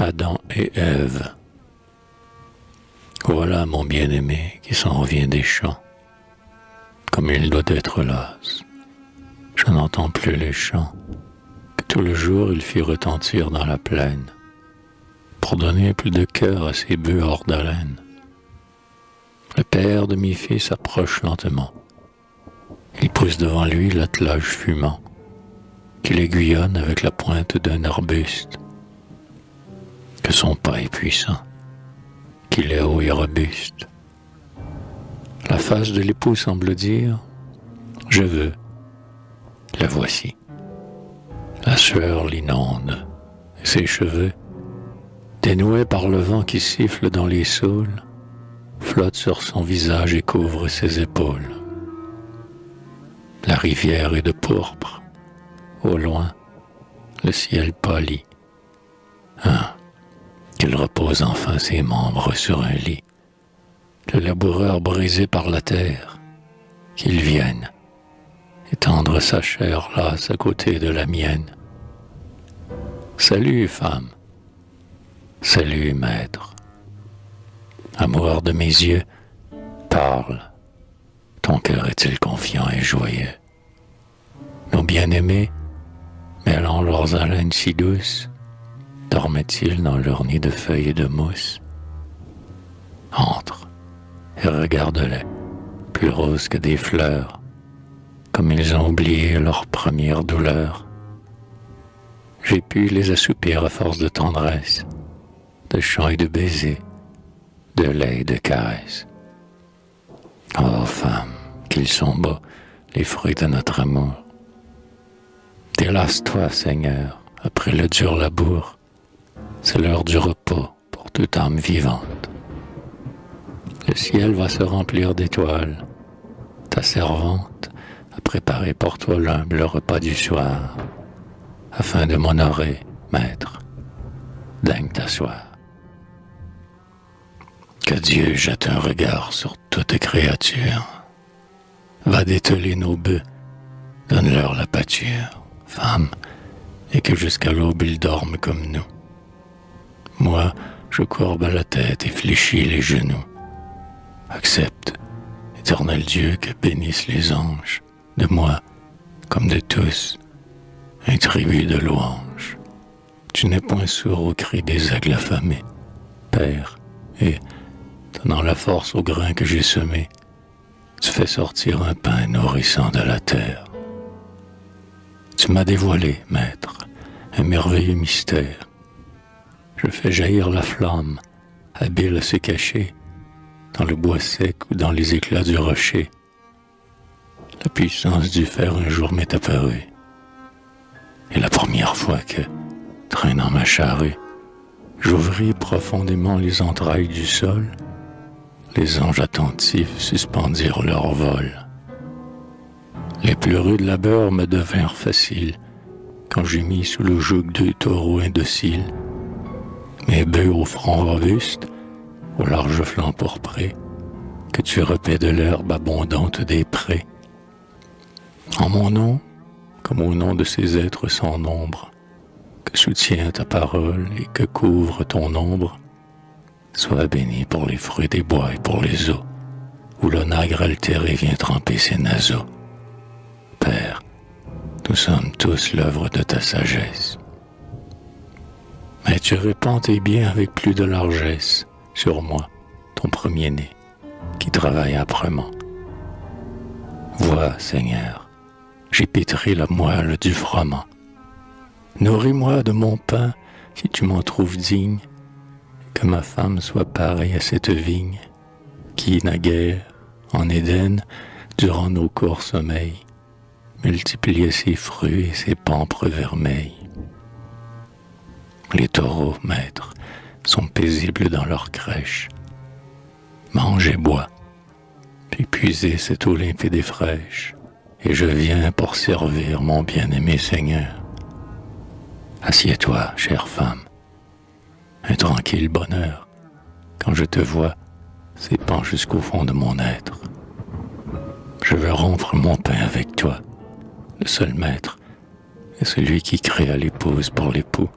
Adam et Ève. Voilà mon bien-aimé qui s'en revient des champs, comme il doit être las. Je n'entends plus les chants que tout le jour il fit retentir dans la plaine, pour donner plus de cœur à ses bœufs hors d'haleine. Le père de mes fils approche lentement. Il pousse devant lui l'attelage fumant, qu'il aiguillonne avec la pointe d'un arbuste. Que son pas est puissant, qu'il est haut et robuste. La face de l'époux semble dire « Je veux ». La voici. La sueur l'inonde, et ses cheveux, dénoués par le vent qui siffle dans les saules, flottent sur son visage et couvrent ses épaules. La rivière est de pourpre. Au loin, le ciel pâlit. Qu'il repose enfin ses membres sur un lit. Le laboureur brisé par la terre, qu'il vienne étendre sa chair lasse à côté de la mienne. Salut, femme. Salut, maître. Amour de mes yeux, parle. Ton cœur est-il confiant et joyeux? Nos bien-aimés, mêlant leurs haleines si douces, dormaient-ils dans leur nid de feuilles et de mousse? Entre et regarde-les, plus roses que des fleurs, comme ils ont oublié leur première douleur. J'ai pu les assoupir à force de tendresse, de chants et de baisers, de lait et de caresses. Oh femme, qu'ils sont beaux, les fruits de notre amour. Délasse-toi, Seigneur, après le dur labour. C'est l'heure du repos pour toute âme vivante. Le ciel va se remplir d'étoiles. Ta servante a préparé pour toi l'humble repas du soir. Afin de m'honorer, maître, daigne t'asseoir. Que Dieu jette un regard sur toute créature. Va dételer nos bœufs, donne-leur la pâture, femme, et que jusqu'à l'aube ils dorment comme nous. Moi, je courbe la tête et fléchis les genoux. Accepte, éternel Dieu, que bénissent les anges, de moi, comme de tous, un tribut de louanges. Tu n'es point sourd au cri des aigles affamés, Père, et, donnant la force au grain que j'ai semé, tu fais sortir un pain nourrissant de la terre. Tu m'as dévoilé, maître, un merveilleux mystère. Je fais jaillir la flamme, habile à se cacher, dans le bois sec ou dans les éclats du rocher. La puissance du fer un jour m'est apparue. Et la première fois que, traînant ma charrue, j'ouvris profondément les entrailles du sol, les anges attentifs suspendirent leur vol. Les plus rudes labeurs me devinrent faciles quand j'eus mis sous le joug 2 taureaux indociles, mes bœufs au front robuste, au large flanc pourpré, que tu repais de l'herbe abondante des prés. En mon nom, comme au nom de ces êtres sans nombre, que soutient ta parole et que couvre ton ombre, sois béni pour les fruits des bois et pour les eaux, où l'onagre altéré vient tremper ses naseaux. Père, nous sommes tous l'œuvre de ta sagesse. Mais tu répands tes biens avec plus de largesse sur moi, ton premier-né, qui travaille âprement. Vois, Seigneur, j'ai pétri la moelle du froment. Nourris-moi de mon pain, si tu m'en trouves digne, que ma femme soit pareille à cette vigne, qui, naguère, en Éden, durant nos courts sommeils, multipliait ses fruits et ses pampres vermeils. Les taureaux, maître, sont paisibles dans leur crèche. Mange et bois, puis puisez cette eau limpide et fraîche, et je viens pour servir mon bien-aimé Seigneur. Assieds-toi, chère femme. Un tranquille bonheur, quand je te vois, s'épand jusqu'au fond de mon être. Je veux rompre mon pain avec toi, le seul maître, et celui qui créa l'épouse pour l'époux,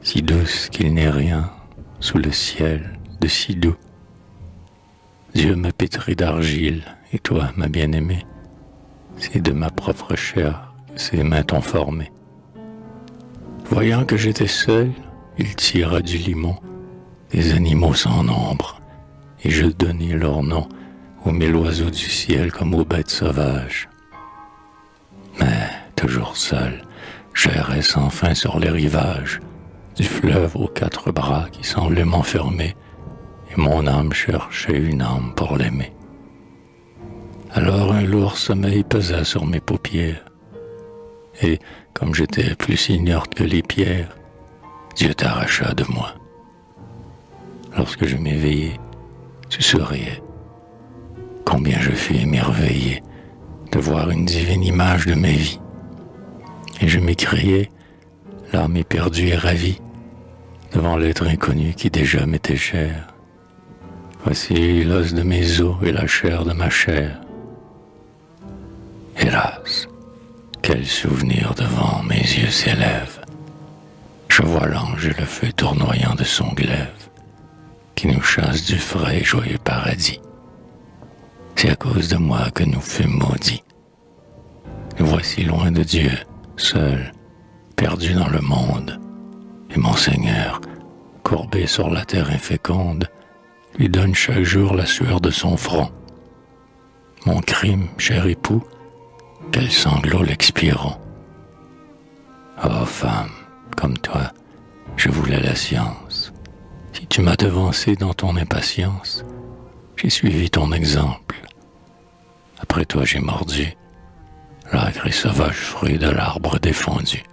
si douce qu'il n'est rien sous le ciel de si doux. Dieu m'a pétri d'argile, et toi, ma bien-aimée, c'est de ma propre chair que ses mains t'ont formé. Voyant que j'étais seul, il tira du limon des animaux sans nombre, et je donnai leur nom aux mille oiseaux du ciel comme aux bêtes sauvages. Mais, toujours seul, j'errais sans fin sur les rivages du fleuve aux quatre bras qui semblait m'enfermer, et mon âme cherchait une âme pour l'aimer. Alors un lourd sommeil pesa sur mes paupières, et, comme j'étais plus inerte que les pierres, Dieu t'arracha de moi. Lorsque je m'éveillai, tu souriais. Combien je fus émerveillé de voir une divine image de ma vie. Et je m'écriai, l'âme éperdue et ravie, devant l'être inconnu qui déjà m'était cher. Voici l'os de mes os et la chair de ma chair. Hélas, quel souvenir devant mes yeux s'élève. Je vois l'ange et le feu tournoyant de son glaive, qui nous chasse du frais et joyeux paradis. C'est à cause de moi que nous fûmes maudits. Nous voici loin de Dieu, seuls, perdus dans le monde, et mon Seigneur, courbé sur la terre inféconde, lui donne chaque jour la sueur de son front. Mon crime, cher époux, quels sanglots l'expireront. Oh femme, comme toi, je voulais la science. Si tu m'as devancé dans ton impatience, j'ai suivi ton exemple. Après toi j'ai mordu l'âcre et sauvage fruit de l'arbre défendu.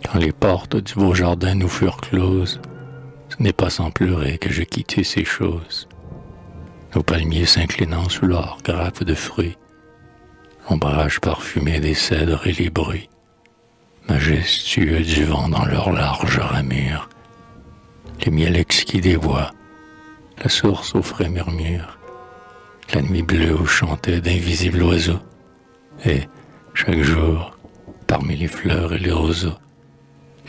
Quand les portes du beau jardin nous furent closes, ce n'est pas sans pleurer que je quittai ces choses. Nos palmiers s'inclinant sous leurs grappes de fruits, l'ombrage parfumé des cèdres et les bruits, majestueux du vent dans leurs larges ramures, les miels exquis des bois, la source au frais murmure, la nuit bleue où chantaient d'invisibles oiseaux, et, chaque jour, parmi les fleurs et les roseaux,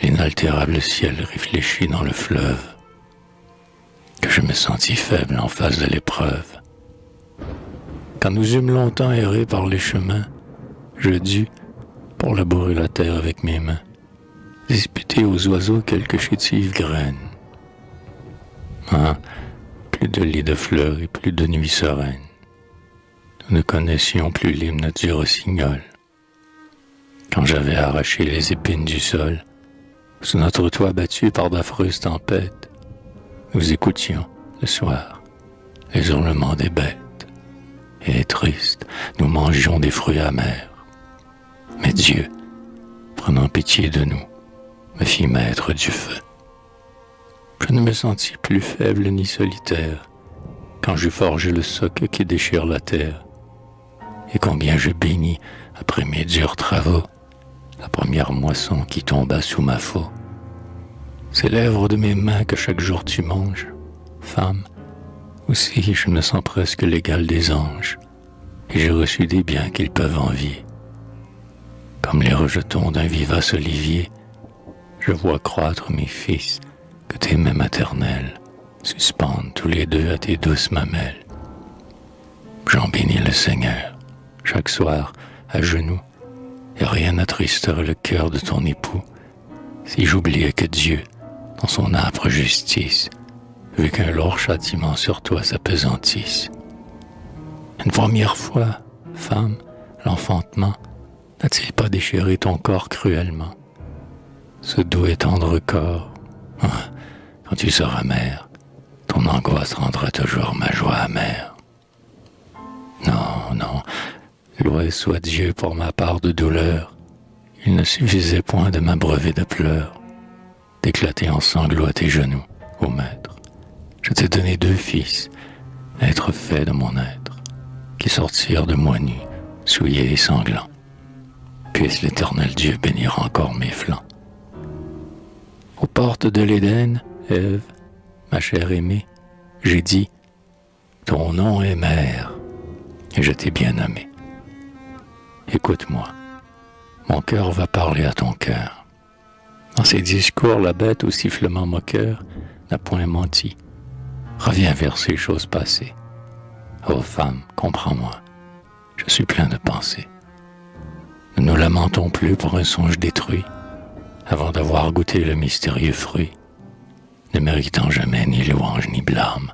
l'inaltérable ciel réfléchit dans le fleuve, que je me sentis faible en face de l'épreuve. Quand nous eûmes longtemps erré par les chemins, je dus, pour labourer la terre avec mes mains, disputer aux oiseaux quelques chétives graines. Ah, plus de lits de fleurs et plus de nuits sereines. Nous ne connaissions plus l'hymne du rossignol. Quand j'avais arraché les épines du sol, sous notre toit battu par d'affreuses tempêtes, nous écoutions, le soir, les hurlements des bêtes. Et tristes, nous mangions des fruits amers. Mais Dieu, prenant pitié de nous, me fit maître du feu. Je ne me sentis plus faible ni solitaire quand j'eus forgé le soc qui déchire la terre. Et combien je bénis, après mes durs travaux, la première moisson qui tomba sous ma faux. Ces lèvres de mes mains que chaque jour tu manges, femme, aussi je me sens presque l'égal des anges, et j'ai reçu des biens qu'ils peuvent envier. Comme les rejetons d'un vivace olivier, je vois croître mes fils que tes mains maternelles suspendent tous les deux à tes douces mamelles. J'en bénis le Seigneur, chaque soir, à genoux, et rien n'attristerait le cœur de ton époux si j'oubliais que Dieu, dans son âpre justice, veut qu'un lourd châtiment sur toi s'apesantisse. Une première fois, femme, l'enfantement n'a-t-il pas déchiré ton corps cruellement? Ce doux et tendre corps, quand tu seras mère, ton angoisse rendra toujours ma joie amère. Non, non, loué soit Dieu pour ma part de douleur. Il ne suffisait point de m'abreuver de pleurs, d'éclater en sanglots à tes genoux, ô maître. Je t'ai donné 2 fils, être faits de mon être, qui sortirent de moi nu, souillés et sanglants. Puisse l'Éternel Dieu bénir encore mes flancs. Aux portes de l'Éden, Ève, ma chère aimée, j'ai dit, ton nom est mère, et je t'ai bien nommée. Écoute-moi, mon cœur va parler à ton cœur. Dans ses discours, la bête au sifflement moqueur n'a point menti. Reviens vers ces choses passées. Ô femme, comprends-moi, je suis plein de pensées. Ne nous lamentons plus pour un songe détruit, avant d'avoir goûté le mystérieux fruit. Ne méritant jamais ni louange ni blâme,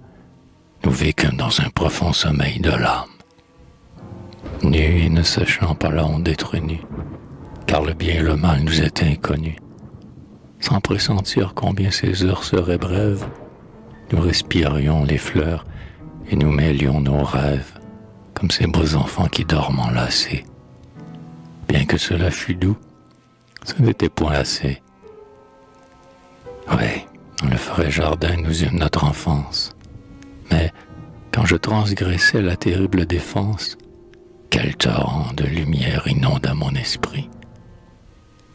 nous vécûmes dans un profond sommeil de l'âme. Nus et ne sachant pas la honte d'être nus, car le bien et le mal nous étaient inconnus. Sans pressentir combien ces heures seraient brèves, nous respirions les fleurs et nous mêlions nos rêves, comme ces beaux enfants qui dorment enlacés. Bien que cela fût doux, ce n'était point assez. Oui, dans le frais jardin nous eûmes notre enfance, mais quand je transgressais la terrible défense, quel torrent de lumière inonda mon esprit.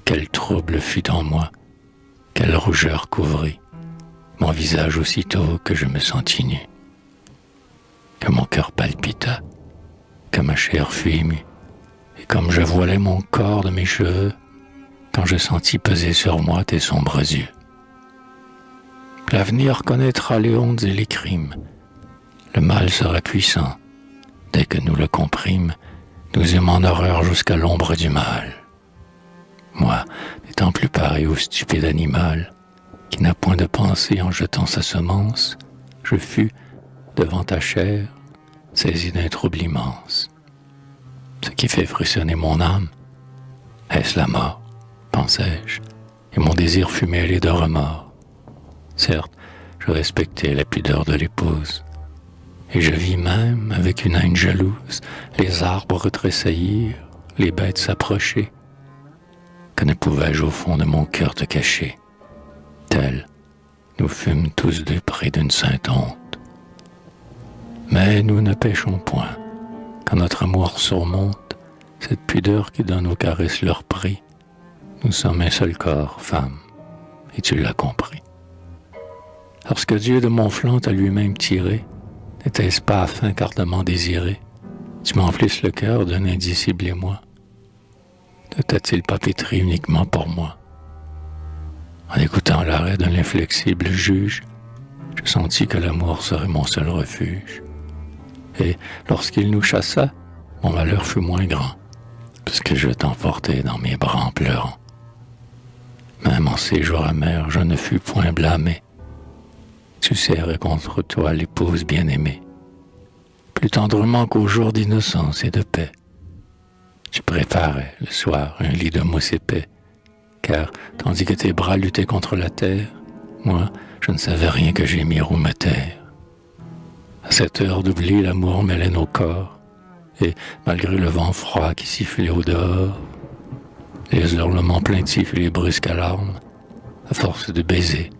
Quel trouble fut en moi, quelle rougeur couvrit mon visage aussitôt que je me sentis nu. Que mon cœur palpita, que ma chair fut émue, et comme je voilais mon corps de mes cheveux, quand je sentis peser sur moi tes sombres yeux. L'avenir connaîtra les hontes et les crimes, le mal sera puissant, dès que nous le comprîmes, nous eûmes en horreur jusqu'à l'ombre du mal. Moi, n'étant plus pareil au stupide animal, qui n'a point de pensée en jetant sa semence, je fus, devant ta chair, saisi d'un trouble immense. Ce qui fait frissonner mon âme, est-ce la mort, pensai-je, et mon désir fut mêlé de remords. Certes, je respectais la pudeur de l'épouse, et je vis même, avec une haine jalouse, les arbres tressaillir, les bêtes s'approcher. Que ne pouvais-je au fond de mon cœur te cacher? Tel, nous fûmes tous deux près d'une sainte honte. Mais nous ne péchons point. Quand notre amour surmonte cette pudeur qui donne aux caresses leur prix, nous sommes un seul corps, femme, et tu l'as compris. Lorsque Dieu de mon flanc t'a lui-même tiré, n'était-ce pas afin qu'ardemment désiré, tu m'emplisses le cœur d'un indicible émoi? Ne t'a-t-il pas pétri uniquement pour moi? En écoutant l'arrêt de l'inflexible juge, je sentis que l'amour serait mon seul refuge. Et lorsqu'il nous chassa, mon malheur fut moins grand, puisque je t'emportai dans mes bras en pleurant. Même en ces jours amers, je ne fus point blâmé. Tu serrais contre toi l'épouse bien-aimée, plus tendrement qu'aux jours d'innocence et de paix. Tu préparais le soir un lit de mousse épais, car tandis que tes bras luttaient contre la terre, moi, je ne savais rien que gémir ou me taire. À cette heure d'oubli, l'amour mêlait nos corps, et malgré le vent froid qui sifflait au dehors, les hurlements plaintifs et les brusques alarmes, à force de baiser,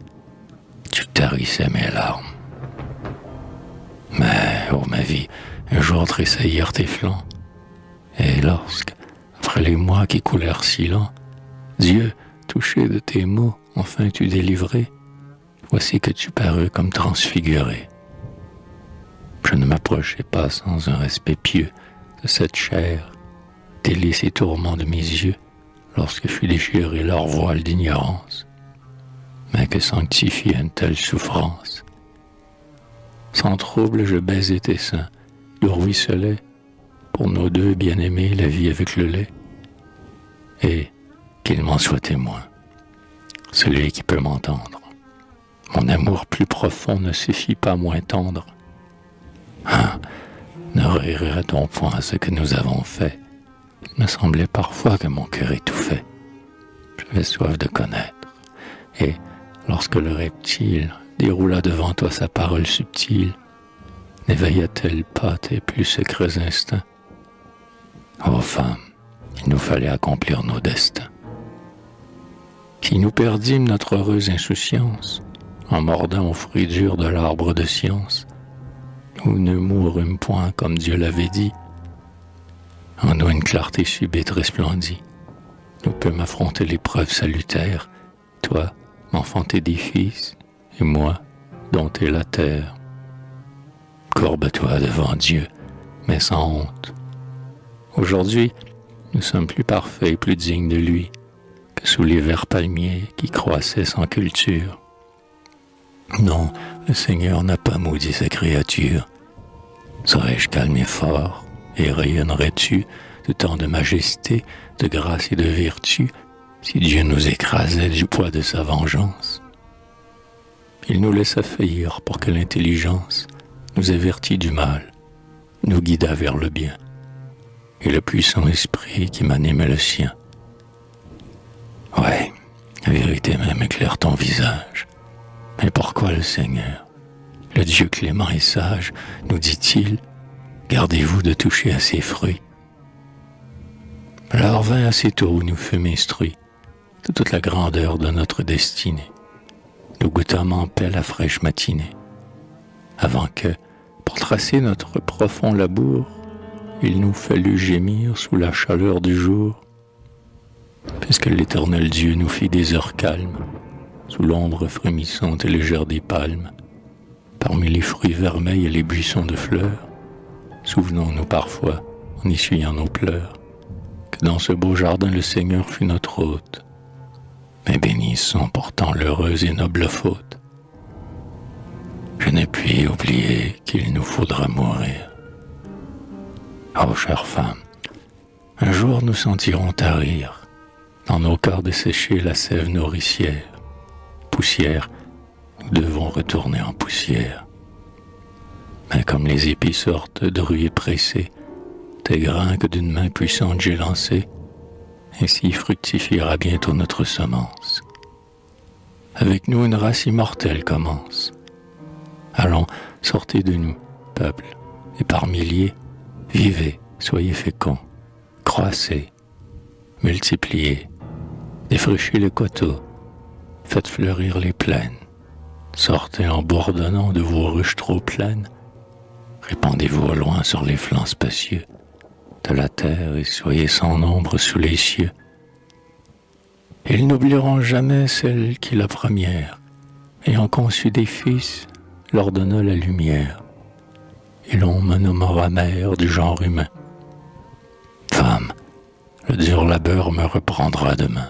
tu tarissais mes larmes. Mais, ô ma vie, un jour tressaillirent tes flancs, et lorsque, après les mois qui coulèrent si lents, Dieu, touché de tes mots, enfin t'eut délivré, voici que tu parus comme transfiguré. Je ne m'approchai pas sans un respect pieux de cette chair, délices et tourments de mes yeux, lorsque fut déchiré leur voile d'ignorance. Mais que sanctifie une telle souffrance? Sans trouble, je baisai tes seins, d'où ruisselait, pour nos deux bien-aimés, la vie avec le lait. Et qu'il m'en soit témoin, celui qui peut m'entendre. Mon amour plus profond ne suffit pas moins tendre. Ah, ne rirait-on point à ce que nous avons fait? Il me semblait parfois que mon cœur étouffait. J'avais soif de connaître, et lorsque le reptile déroula devant toi sa parole subtile, n'éveilla-t-elle pas tes plus secrets instincts? Ô femme, il nous fallait accomplir nos destins. Si nous perdîmes notre heureuse insouciance, en mordant aux fruits durs de l'arbre de science, nous ne mourûmes point comme Dieu l'avait dit. En nous une clarté subite resplendit. Nous pûmes affronter l'épreuve salutaire, toi, m'enfanter des fils, et moi, dompter la terre. Courbe-toi devant Dieu, mais sans honte. Aujourd'hui, nous sommes plus parfaits et plus dignes de lui que sous les verts palmiers qui croissaient sans culture. Non, le Seigneur n'a pas maudit sa créature. Serais-je calme et fort, et rayonnerais-tu de tant de majesté, de grâce et de vertu, si Dieu nous écrasait du poids de sa vengeance? Il nous laissa faillir pour que l'intelligence nous avertît du mal, nous guida vers le bien, et le puissant esprit qui m'animait le sien. Ouais, la vérité même éclaire ton visage. Mais pourquoi le Seigneur, le Dieu clément et sage, nous dit-il, gardez-vous de toucher à ses fruits? L'heure vint assez tôt où nous fûmes instruits de toute la grandeur de notre destinée. Nous goûtâmes en paix la fraîche matinée, avant que, pour tracer notre profond labour, il nous fallut gémir sous la chaleur du jour, puisque l'Éternel Dieu nous fit des heures calmes, sous l'ombre frémissante et légère des palmes, parmi les fruits vermeils et les buissons de fleurs. Souvenons-nous parfois, en essuyant nos pleurs, que dans ce beau jardin le Seigneur fut notre hôte. Mais bénissons pourtant l'heureuse et noble faute. Je n'ai pu oublier qu'il nous faudra mourir. Oh, chère femme, un jour nous sentirons tarir dans nos corps desséchés la sève nourricière. Poussière, nous devons retourner en poussière. Mais comme les épis sortent de ruées pressées, tes grains que d'une main puissante j'ai lancés, ainsi fructifiera bientôt notre semence. Avec nous une race immortelle commence. Allons, sortez de nous, peuple, et par milliers, vivez, soyez féconds, croissez, multipliez, défrichez les coteaux, faites fleurir les plaines, sortez en bourdonnant de vos ruches trop pleines, répandez-vous au loin sur les flancs spacieux de la terre et soyez sans nombre sous les cieux. Ils n'oublieront jamais celle qui, la première, ayant conçu des fils, leur donna la lumière, et l'on me nommera mère du genre humain. Femme, le dur labeur me reprendra demain.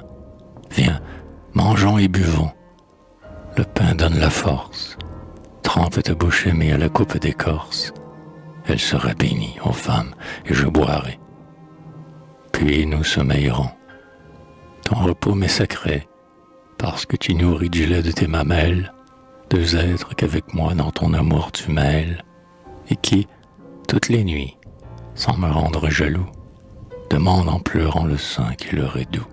Viens, mangeons et buvons. Le pain donne la force. Trempe ta bouche aimée à la coupe d'écorce. Elle sera bénie, ô femme, et je boirai. Puis nous sommeillerons. Ton repos m'est sacré, parce que tu nourris du lait de tes mamelles, deux êtres qu'avec moi dans ton amour tu mêles, et qui, toutes les nuits, sans me rendre jaloux, demandent en pleurant le sein qui leur est doux.